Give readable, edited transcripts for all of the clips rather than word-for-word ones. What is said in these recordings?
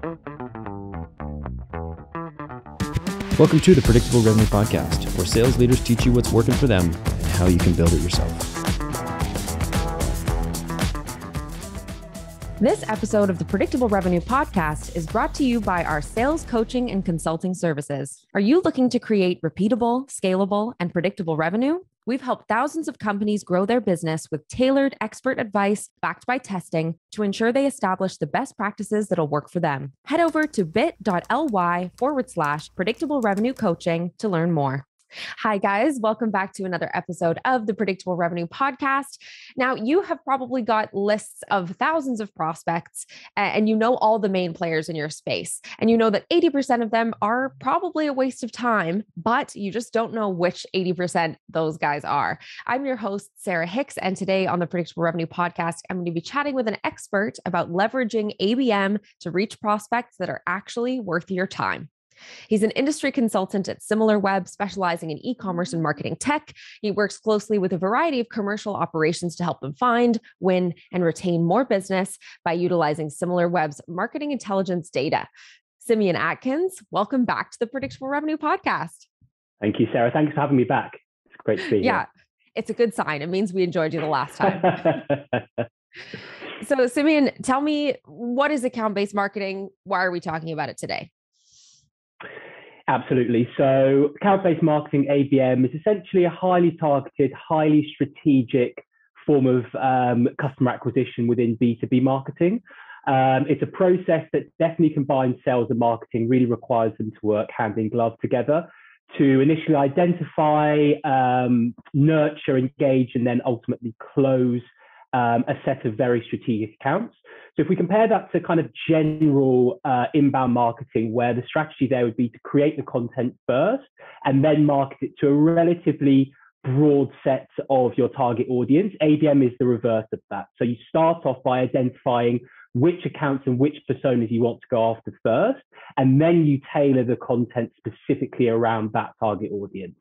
Welcome to the Predictable Revenue Podcast, where sales leaders teach you what's working for them and how you can build it yourself. This episode of the Predictable Revenue Podcast is brought to you by our sales coaching and consulting services. Are you looking to create repeatable, scalable, and predictable revenue? We've helped thousands of companies grow their business with tailored expert advice backed by testing to ensure they establish the best practices that'll work for them. Head over to bit.ly/predictable revenue coaching to learn more. Hi, guys. Welcome back to another episode of the Predictable Revenue Podcast. Now, you have probably got lists of thousands of prospects, and you know all the main players in your space. And you know that 80% of them are probably a waste of time, but you just don't know which 80% those guys are. I'm your host, Sarah Hicks, and today on the Predictable Revenue Podcast, I'm going to be chatting with an expert about leveraging ABM to reach prospects that are actually worth your time. He's an industry consultant at SimilarWeb, specializing in e-commerce and marketing tech. He works closely with a variety of commercial operations to help them find, win, and retain more business by utilizing SimilarWeb's marketing intelligence data. Simeon Atkins, welcome back to the Predictable Revenue Podcast. Thank you, Sarah. Thanks for having me back. It's great to be here. Yeah, it's a good sign. It means we enjoyed you the last time. So, Simeon, tell me, what is account-based marketing? Why are we talking about it today? Absolutely. So account-based marketing, ABM, is essentially a highly targeted, highly strategic form of customer acquisition within B2B marketing. It's a process that definitely combines sales and marketing, really requires them to work hand in glove together to initially identify, nurture, engage, and then ultimately close a set of very strategic accounts. So if we compare that to kind of general inbound marketing, where the strategy there would be to create the content first and then market it to a relatively broad set of your target audience, ABM is the reverse of that. So you start off by identifying which accounts and which personas you want to go after first, and then you tailor the content specifically around that target audience.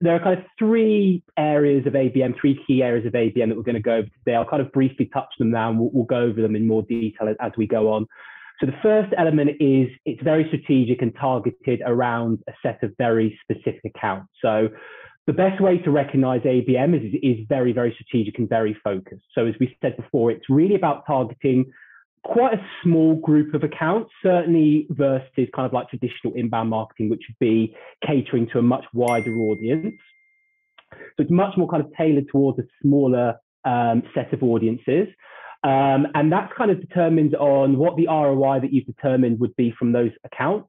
There are kind of three key areas of ABM that we're going to go over today. I'll kind of briefly touch them now, and we'll go over them in more detail as we go on. So the first element is it's very strategic and targeted around a set of very specific accounts. So the best way to recognize ABM is very, very strategic and very focused. So as we said before, it's really about targeting quite a small group of accounts, certainly versus kind of like traditional inbound marketing, which would be catering to a much wider audience. So it's much more kind of tailored towards a smaller set of audiences. And that's kind of determined on what the ROI that you've determined would be from those accounts.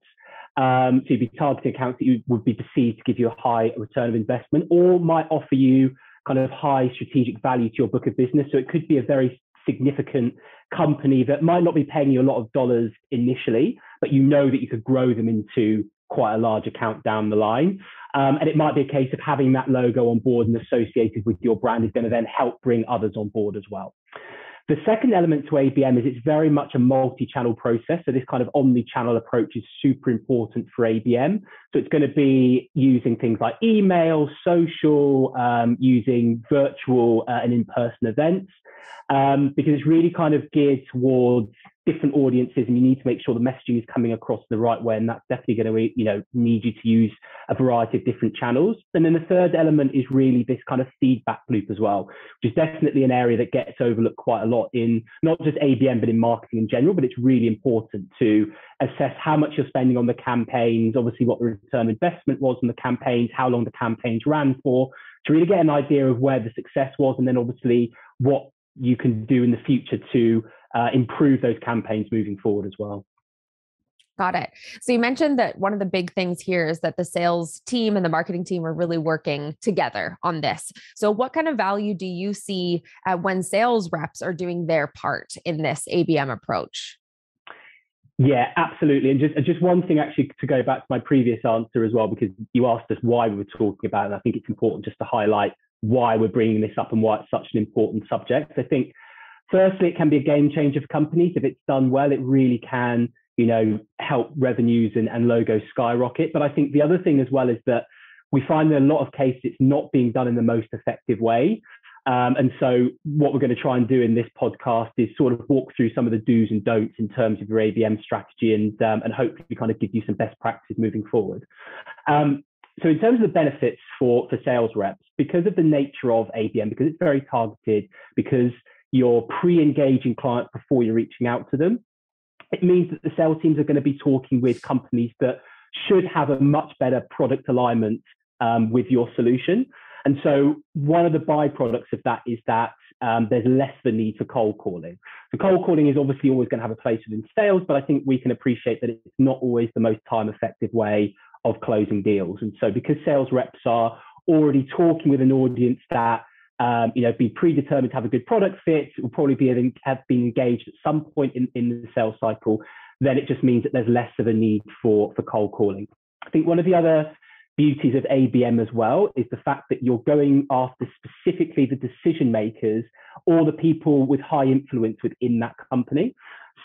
So you'd be targeting accounts that you would be perceived to give you a high return of investment, or might offer you kind of high strategic value to your book of business. So it could be a very significant company that might not be paying you a lot of dollars initially, but you know that you could grow them into quite a large account down the line. And it might be a case of having that logo on board and associated with your brand is going to then help bring others on board as well. The second element to ABM is it's very much a multi-channel process. So this kind of omni-channel approach is super important for ABM. So it's going to be using things like email, social, using virtual and in-person events, because it's really kind of geared towards different audiences, and you need to make sure the messaging is coming across the right way. And that's definitely going to, need you to use a variety of different channels. And then the third element is really this kind of feedback loop as well, which is definitely an area that gets overlooked quite a lot in not just ABM, but in marketing in general. But it's really important to assess how much you're spending on the campaigns, obviously what the return on investment was on the campaigns, how long the campaigns ran for, to really get an idea of where the success was, and then obviously what you can do in the future to improve those campaigns moving forward as well. Got it. So you mentioned that one of the big things here is that the sales team and the marketing team are really working together on this. So what kind of value do you see when sales reps are doing their part in this ABM approach? Yeah, absolutely. And just one thing actually to go back to my previous answer as well, because you asked us why we were talking about it. And I think it's important just to highlight why we're bringing this up and why it's such an important subject. I think firstly, it can be a game changer for companies. If it's done well, it really can, help revenues and logos skyrocket. But I think the other thing as well is that we find in a lot of cases it's not being done in the most effective way. And so what we're going to try and do in this podcast is sort of walk through some of the do's and don'ts in terms of your ABM strategy and hopefully kind of give you some best practices moving forward. So in terms of the benefits for sales reps, because of the nature of ABM, because it's very targeted, because you're pre-engaging clients before you're reaching out to them, it means that the sales teams are going to be talking with companies that should have a much better product alignment with your solution. And so one of the byproducts of that is that there's less of a need for cold calling. So cold calling is obviously always going to have a place within sales, but I think we can appreciate that it's not always the most time-effective way of closing deals. And so because sales reps are already talking with an audience that be predetermined to have a good product fit, will probably have been engaged at some point in the sales cycle, then it just means that there's less of a need for cold calling. I think one of the other beauties of ABM as well is the fact that you're going after specifically the decision makers or the people with high influence within that company.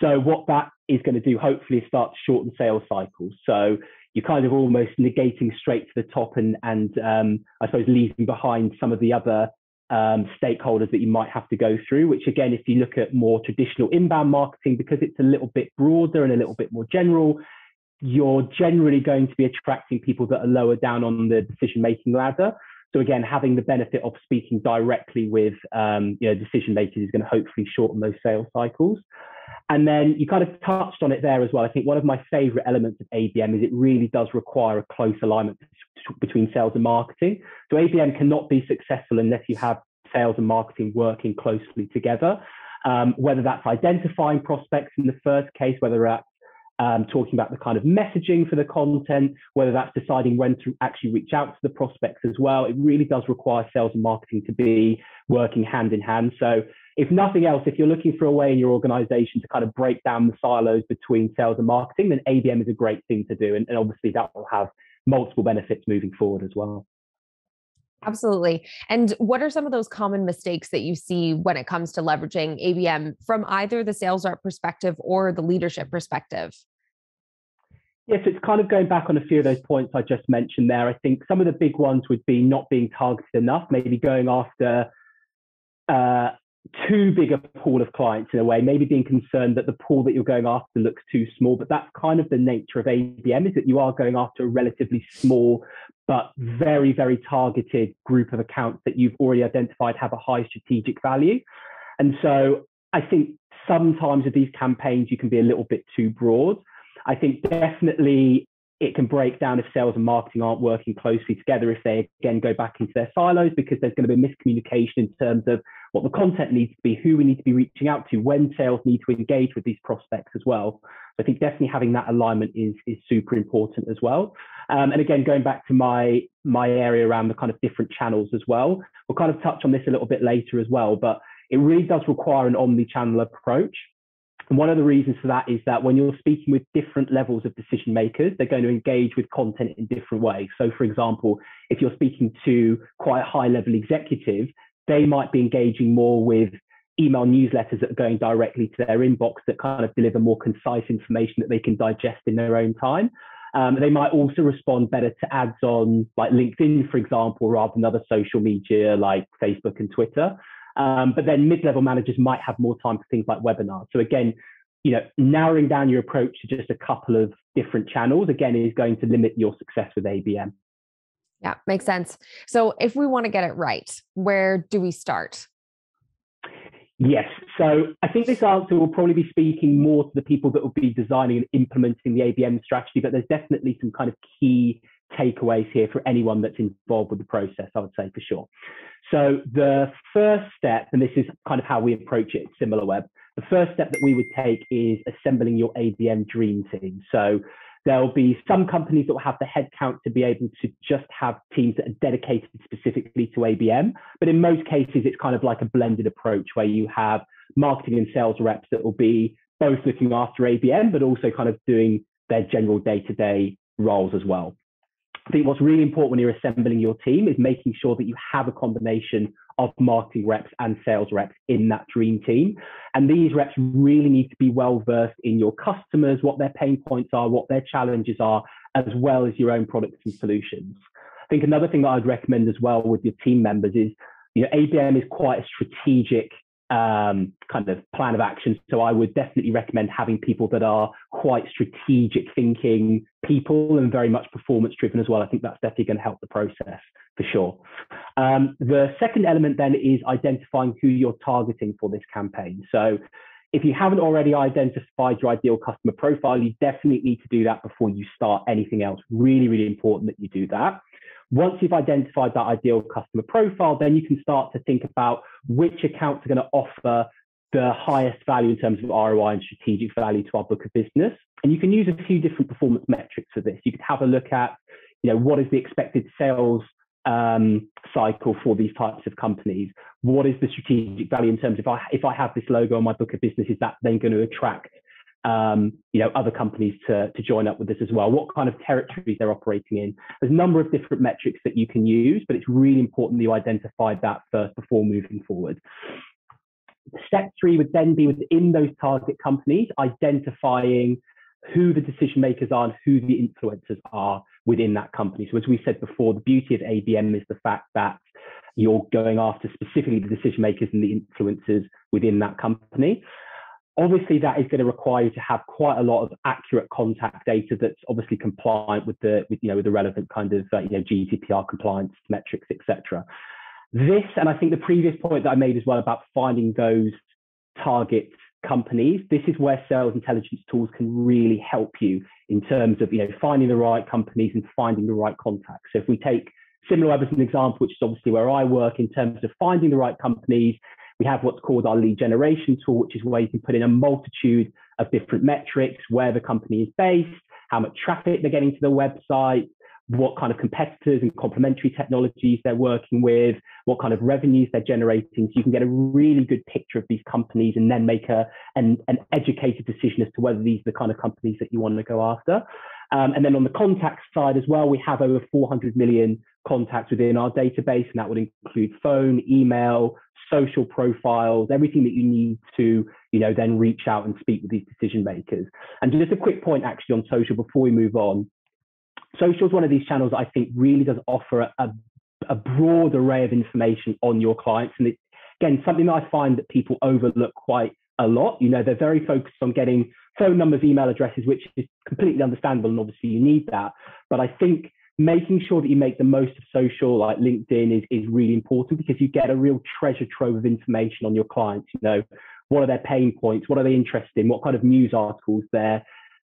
So what that is going to do, hopefully, is start to shorten sales cycles. So you're kind of almost negating straight to the top and I suppose leaving behind some of the other stakeholders that you might have to go through, which again, if you look at more traditional inbound marketing, because it's a little bit broader and a little bit more general, you're generally going to be attracting people that are lower down on the decision-making ladder. So again, having the benefit of speaking directly with decision makers is going to hopefully shorten those sales cycles. And then you kind of touched on it there as well. I think one of my favorite elements of ABM is it really does require a close alignment between sales and marketing. So ABM cannot be successful unless you have sales and marketing working closely together, whether that's identifying prospects in the first case, whether that's talking about the kind of messaging for the content, whether that's deciding when to actually reach out to the prospects as well. It really does require sales and marketing to be working hand in hand. So if nothing else, if you're looking for a way in your organization to kind of break down the silos between sales and marketing, then ABM is a great thing to do. And obviously that will have multiple benefits moving forward as well. Absolutely. And what are some of those common mistakes that you see when it comes to leveraging ABM from either the sales rep perspective or the leadership perspective? Yes, it's kind of going back on a few of those points I just mentioned there. I think some of the big ones would be not being targeted enough, maybe going after too big a pool of clients in a way, maybe being concerned that the pool that you're going after looks too small. But that's kind of the nature of ABM, is that you are going after a relatively small but very, very targeted group of accounts that you've already identified have a high strategic value. And so I think sometimes with these campaigns, you can be a little bit too broad. I think definitely it can break down if sales and marketing aren't working closely together, if they again go back into their silos, because there's going to be miscommunication in terms of what the content needs to be, who we need to be reaching out to, when sales need to engage with these prospects as well. So I think definitely having that alignment is super important as well. And again, going back to my area around the kind of different channels as well, we'll kind of touch on this a little bit later as well, but it really does require an omni-channel approach. And one of the reasons for that is that when you're speaking with different levels of decision makers, they're going to engage with content in different ways. So for example, if you're speaking to quite a high level executive, they might be engaging more with email newsletters that are going directly to their inbox that kind of deliver more concise information that they can digest in their own time. They might also respond better to ads on like LinkedIn, for example, rather than other social media like Facebook and Twitter. But then mid-level managers might have more time for things like webinars. So again, narrowing down your approach to just a couple of different channels, again, is going to limit your success with ABM. Yeah, makes sense. So if we want to get it right, where do we start? Yes. So I think this answer will probably be speaking more to the people that will be designing and implementing the ABM strategy, but there's definitely some kind of key takeaways here for anyone that's involved with the process, I would say for sure. So the first step, and this is kind of how we approach it at SimilarWeb, the first step that we would take is assembling your ABM dream team. So there'll be some companies that will have the headcount to be able to just have teams that are dedicated specifically to ABM. But in most cases, it's kind of like a blended approach where you have marketing and sales reps that will be both looking after ABM, but also kind of doing their general day-to-day roles as well. I think what's really important when you're assembling your team is making sure that you have a combination of marketing reps and sales reps in that dream team. And these reps really need to be well versed in your customers, what their pain points are, what their challenges are, as well as your own products and solutions. I think another thing that I'd recommend as well with your team members is ABM is quite a strategic kind of plan of action. So I would definitely recommend having people that are quite strategic thinking people and very much performance driven as well. I think that's definitely going to help the process for sure. The second element then is identifying who you're targeting for this campaign. So if you haven't already identified your ideal customer profile, you definitely need to do that before you start anything else. Really, really important that you do that. Once you've identified that ideal customer profile, then you can start to think about which accounts are going to offer the highest value in terms of ROI and strategic value to our book of business. And you can use a few different performance metrics for this. You could have a look at, what is the expected sales cycle for these types of companies? What is the strategic value in terms of if I have this logo on my book of business, is that then going to attract other companies to join up with this as well? What kind of territories they're operating in? There's a number of different metrics that you can use, but it's really important that you identify that first before moving forward. Step 3 would then be within those target companies, identifying who the decision makers are and who the influencers are within that company. So as we said before, the beauty of ABM is the fact that you're going after specifically the decision makers and the influencers within that company. Obviously, that is going to require you to have quite a lot of accurate contact data that's obviously compliant with the relevant kind of GDPR compliance metrics, etc. This, and I think the previous point that I made as well about finding those target companies, this is where sales intelligence tools can really help you in terms of finding the right companies and finding the right contacts. So if we take SimilarWeb as an example, which is obviously where I work, in terms of finding the right companies, we have what's called our lead generation tool, which is where you can put in a multitude of different metrics: where the company is based, how much traffic they're getting to the website, what kind of competitors and complementary technologies they're working with, what kind of revenues they're generating. So you can get a really good picture of these companies and then make an educated decision as to whether these are the kind of companies that you want to go after. And then on the contact side as well, we have over 400 million contacts within our database, and that would include phone, email, social profiles, everything that you need to, then reach out and speak with these decision makers. And just a quick point actually on social before we move on. Social is one of these channels that I think really does offer a broad array of information on your clients. And it's, again, something that I find that people overlook quite a lot. They're very focused on getting phone numbers, email addresses, which is completely understandable. And obviously you need that. But I think making sure that you make the most of social, like LinkedIn, is really important, because you get a real treasure trove of information on your clients. What are their pain points? What are they interested in? What kind of news articles they're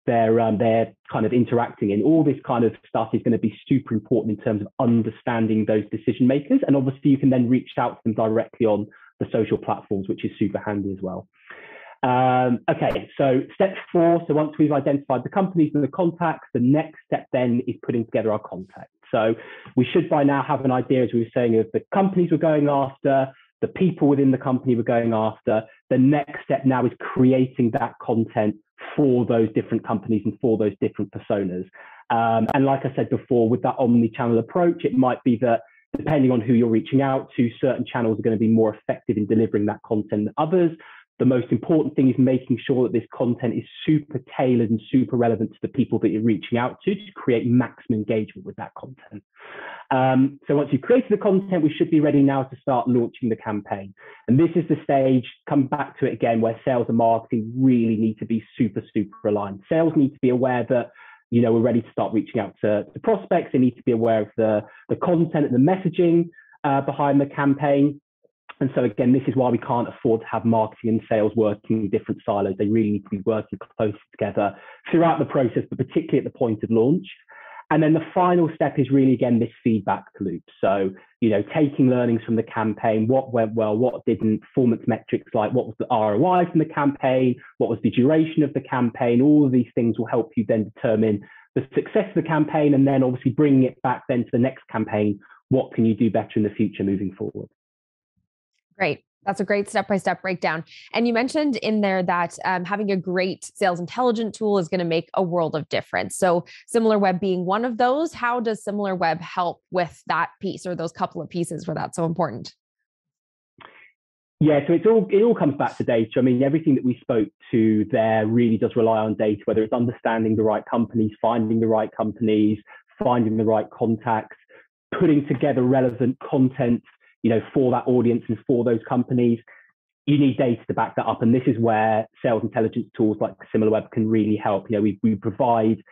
kind of interacting in? All this kind of stuff is going to be super important in terms of understanding those decision makers. And obviously you can then reach out to them directly on the social platforms, which is super handy as well. Okay, so step 4. So once we've identified the companies and the contacts, the next step then is putting together our content. So we should by now have an idea, as we were saying, of the companies we're going after, the people within the company we're going after. The next step now is creating that content for those different companies and for those different personas. And like I said before, with that omni-channel approach, it might be that depending on who you're reaching out to, certain channels are going to be more effective in delivering that content than others. The most important thing is making sure that this content is super tailored and super relevant to the people that you're reaching out to create maximum engagement with that content. So once you've created the content, we should be ready now to start launching the campaign. And this is the stage, come back to it again, where sales and marketing really need to be super, super aligned. Sales need to be aware that we're ready to start reaching out to prospects. They need to be aware of the content and the messaging behind the campaign. And so again, this is why we can't afford to have marketing and sales working in different silos. They really need to be working closely together throughout the process, but particularly at the point of launch. And then the final step is really, again, this feedback loop. So, taking learnings from the campaign, what went well, what didn't, performance metrics like what was the ROI from the campaign, what was the duration of the campaign. All of these things will help you then determine the success of the campaign, and then obviously bringing it back then to the next campaign. What can you do better in the future moving forward? Great. That's a great step-by-step breakdown. And you mentioned in there that having a great sales intelligence tool is going to make a world of difference. So SimilarWeb being one of those, how does SimilarWeb help with that piece, or those couple of pieces where that's so important? Yeah, so it all comes back to data. I mean, everything that we spoke to there really does rely on data, whether it's understanding the right companies, finding the right companies, finding the right contacts, putting together relevant content for that audience and for those companies, you need data to back that up. And this is where sales intelligence tools like SimilarWeb can really help. We provide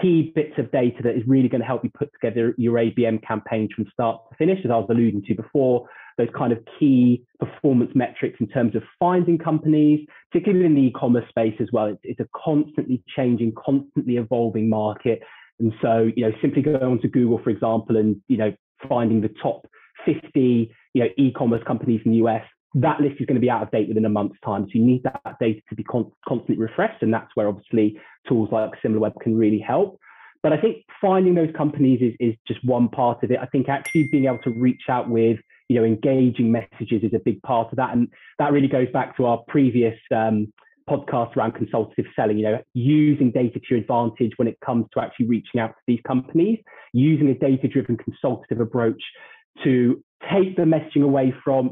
key bits of data that is really going to help you put together your ABM campaigns from start to finish, as I was alluding to before, those kind of key performance metrics in terms of finding companies, particularly in the e-commerce space as well. It's a constantly changing, constantly evolving market. And so, simply going onto Google, for example, and, finding the top 50, e-commerce companies in the US, that list is going to be out of date within a month's time. So you need that data to be constantly refreshed. And that's where obviously tools like SimilarWeb can really help. But I think finding those companies is just one part of it. I think actually being able to reach out with, engaging messages is a big part of that. And that really goes back to our previous podcast around consultative selling, using data to your advantage when it comes to actually reaching out to these companies, using a data-driven consultative approach to take the messaging away from,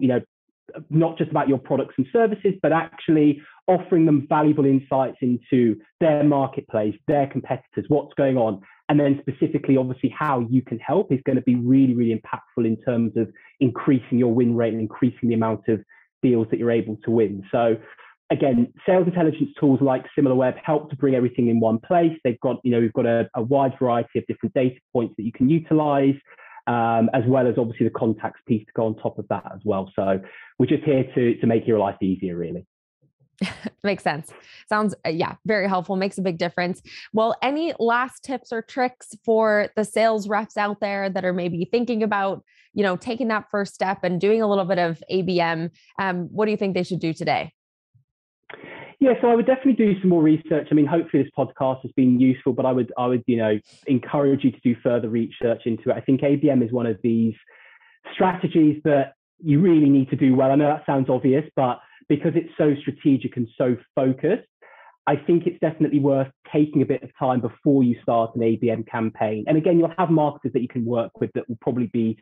not just about your products and services, but actually offering them valuable insights into their marketplace, their competitors, what's going on. And then specifically, obviously, how you can help is going to be really, really impactful in terms of increasing your win rate and increasing the amount of deals that you're able to win. So again, sales intelligence tools like SimilarWeb help to bring everything in one place. They've got, we've got a wide variety of different data points that you can utilize. As well as obviously the contacts piece to go on top of that as well. So we're just here to make your life easier, really. Makes sense. Sounds, very helpful. Makes a big difference. Well, any last tips or tricks for the sales reps out there that are maybe thinking about, taking that first step and doing a little bit of ABM? What do you think they should do today? Yeah, so I would definitely do some more research. I mean, hopefully this podcast has been useful, but I would, encourage you to do further research into it. I think ABM is one of these strategies that you really need to do well. I know that sounds obvious, but because it's so strategic and so focused, I think it's definitely worth taking a bit of time before you start an ABM campaign. And again, you'll have marketers that you can work with that will probably be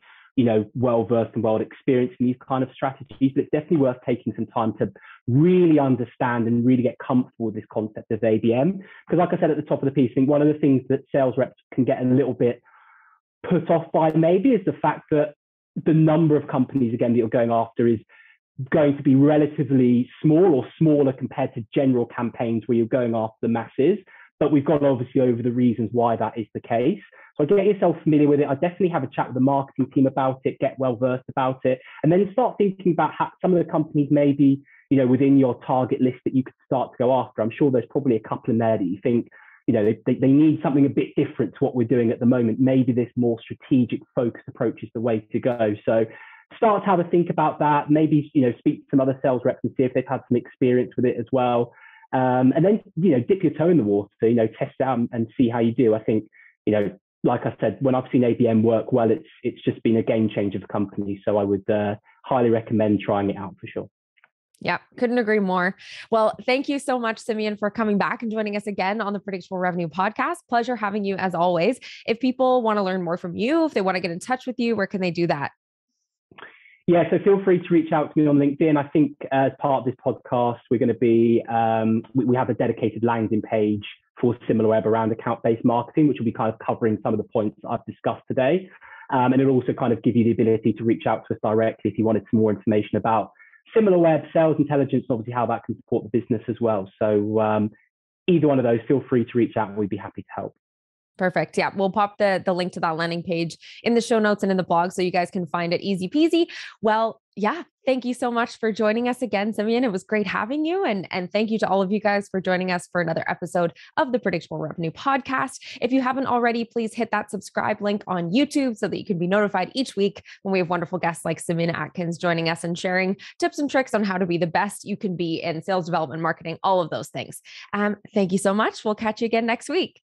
well-versed and well-experienced in these kind of strategies, but it's definitely worth taking some time to really understand and really get comfortable with this concept of ABM. Because like I said at the top of the piece, I think one of the things that sales reps can get a little bit put off by maybe is the fact that the number of companies, again, that you're going after is going to be relatively small or smaller compared to general campaigns where you're going after the masses. But we've gone obviously over the reasons why that is the case. So get yourself familiar with it. I definitely have a chat with the marketing team about it, get well versed about it, and then start thinking about how some of the companies maybe, within your target list that you could start to go after. I'm sure there's probably a couple in there that you think, they need something a bit different to what we're doing at the moment. Maybe this more strategic focused approach is the way to go. So start to have a think about that. Maybe, speak to some other sales reps and see if they've had some experience with it as well. And then, dip your toe in the water, test it out and see how you do. I think, like I said, when I've seen ABM work well, it's just been a game changer for companies. So I would highly recommend trying it out for sure. Yeah, couldn't agree more. Well, thank you so much, Simeon, for coming back and joining us again on the Predictable Revenue Podcast. Pleasure having you as always. If people want to learn more from you, if they want to get in touch with you, where can they do that? Yeah, so feel free to reach out to me on LinkedIn. I think as part of this podcast, we're going to be, we have a dedicated landing page for SimilarWeb around account-based marketing, which will be kind of covering some of the points I've discussed today. And it'll also kind of give you the ability to reach out to us directly if you wanted some more information about SimilarWeb, sales intelligence, obviously how that can support the business as well. So either one of those, feel free to reach out and we'd be happy to help. Perfect. Yeah. We'll pop the link to that landing page in the show notes and in the blog so you guys can find it easy peasy. Well, yeah. Thank you so much for joining us again, Simeon. It was great having you. And thank you to all of you guys for joining us for another episode of the Predictable Revenue Podcast. If you haven't already, please hit that subscribe link on YouTube so that you can be notified each week when we have wonderful guests like Simeon Atkins joining us and sharing tips and tricks on how to be the best you can be in sales development, marketing, all of those things. Thank you so much. We'll catch you again next week.